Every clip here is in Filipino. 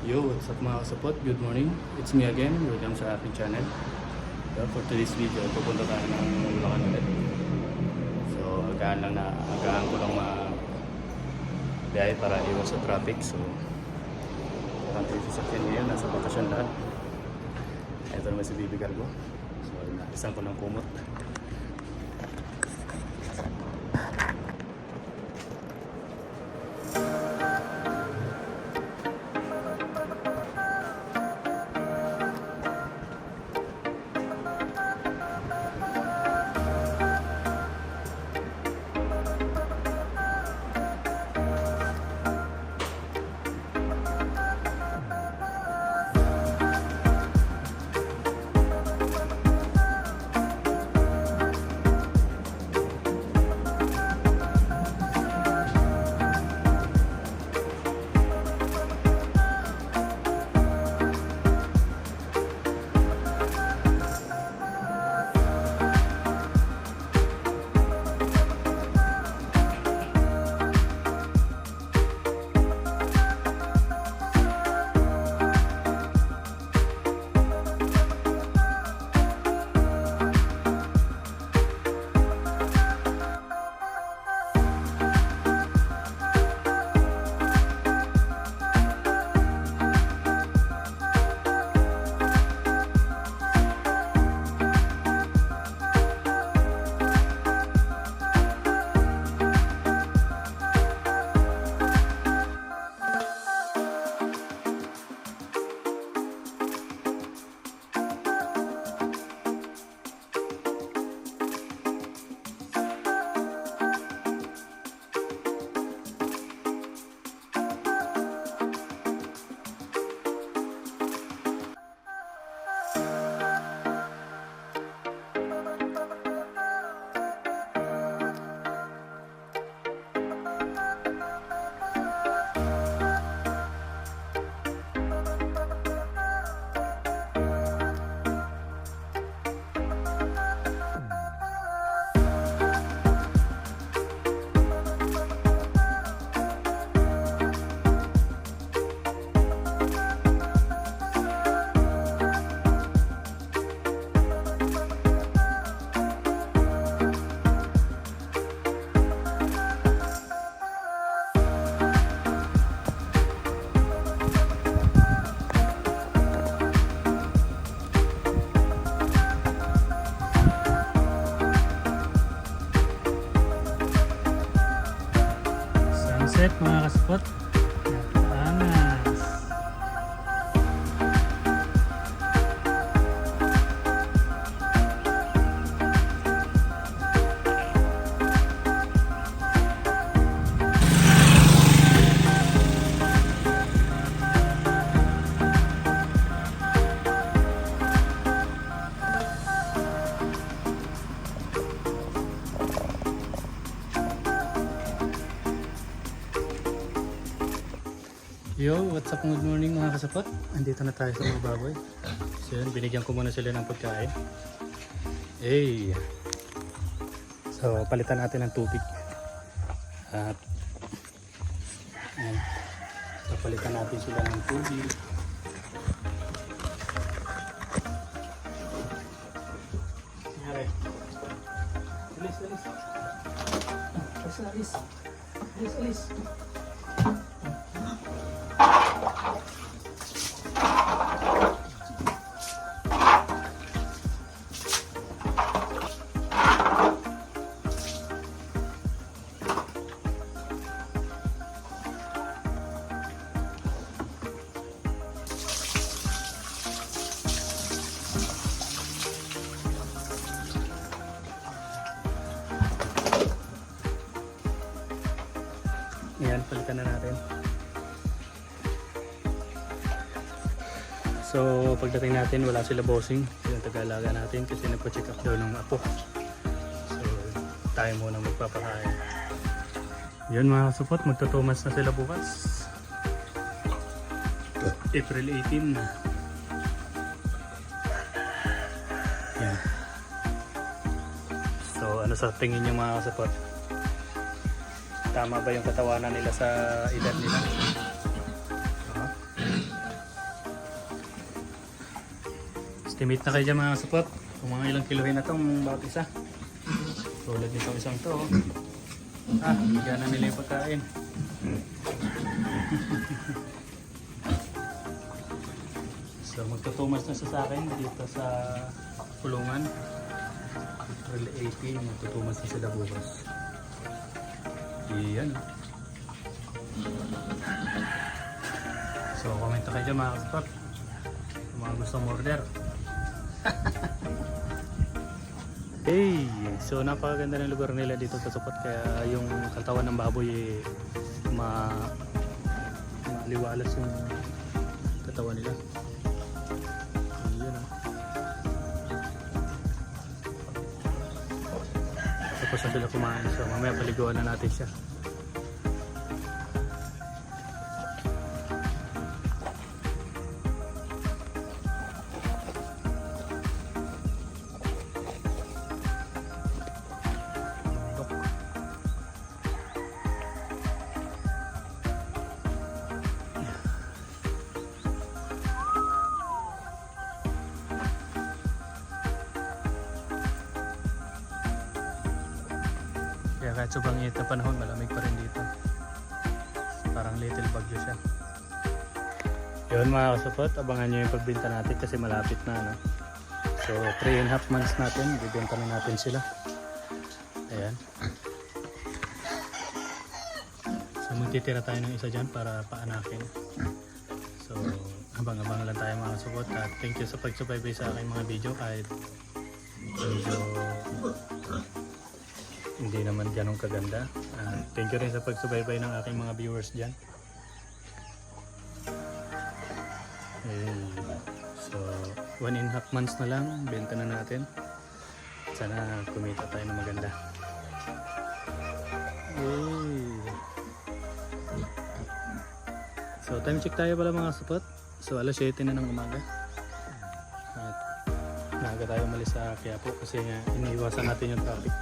Yo, what's up mga kasapot? Good morning. It's me again. Welcome sa aking channel. For today's video, pupunta tayo ng Bulacan ulit. So, agahan ko lang biyahe para iwas sa traffic. So, parang tayo sasakyan ngayon. Nasa bakasyon lahat. Ito naman si Bibi Cargo. So, naisan ko ng kumot. Sunset mga kasapot. Angas. Yo, what's up, good morning mga kasapot. Andito na tayo sa mga baboy. So yun, binigyan ko muna sila ng pagkain. Hey! So, palitan natin ng tubig. At ayan, papalitan natin sila ng tubig. Nangyari. Alis, alis. Alis, alis. Alis, alis. Ayan, palitan na natin. So, pagdating natin, wala sila bossing. Yung taga-alaga natin kasi nagpa-check up daw ng apo. So, tayo muna magpapakain. Yun mga kasupot, magtutumas na sila bukas. April 18 na. Yan. So, ano sa tingin nyo mga kasupot? Tama ba yung katawanan nila sa edad nila? Estimate na kayo dyan mga support. Kung mga ilang kilohin na itong bawat isa. Tulad nitong isang to. Bigyan na nila yung pagkain. So magtutumas na siya sa akin dito sa kulungan. April 18, magtutumas na sila bukas. Iyan. So comment na kayo dyan mga support. Kung mga gustong order. Hey, so napakaganda ng lugar nila dito sa Supot, kaya yung katawan ng baboy maliwalas yung katawan nila. Ayan, tapos na sila kumain, so mamaya paliguan na natin siya. Kaya kahit sobrang init na panahon, malamig pa rin dito. Parang little bagyo siya. Yun mga kasupot, abangan nyo yung pagbenta natin kasi malapit na. No? So 3.5 months natin, bibenta na natin sila. Ayan. So magtitira tayo ng isa dyan para paanakin. So abang-abang lang tayo mga kasupot. At thank you sa pagsubaybay sa aking mga video kahit medyo hindi naman ganun kaganda. Thank you rin sa pagsubaybay ng aking mga viewers dyan. So 1.5 months na lang, benta na natin. Sana kumita tayo ng maganda. So time check tayo pala mga support. So alas 7 na ng umaga. At maaga tayo umalis sa Quiapo kasi nga iniiwasan natin yung traffic.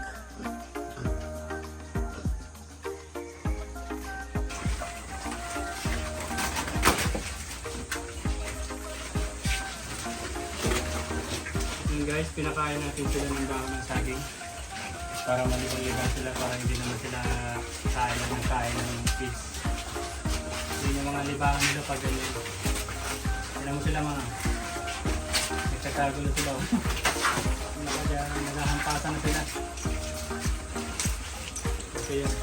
Guys, pinakain natin sila ng dahon ng saging para malibang-libang sila, para hindi naman sila kain ng fish. Yun yung mga libangan nila pag ganyan. Tignan mo sila mga nagtatagulo sila. Naghahampasan na sila. Okay yan.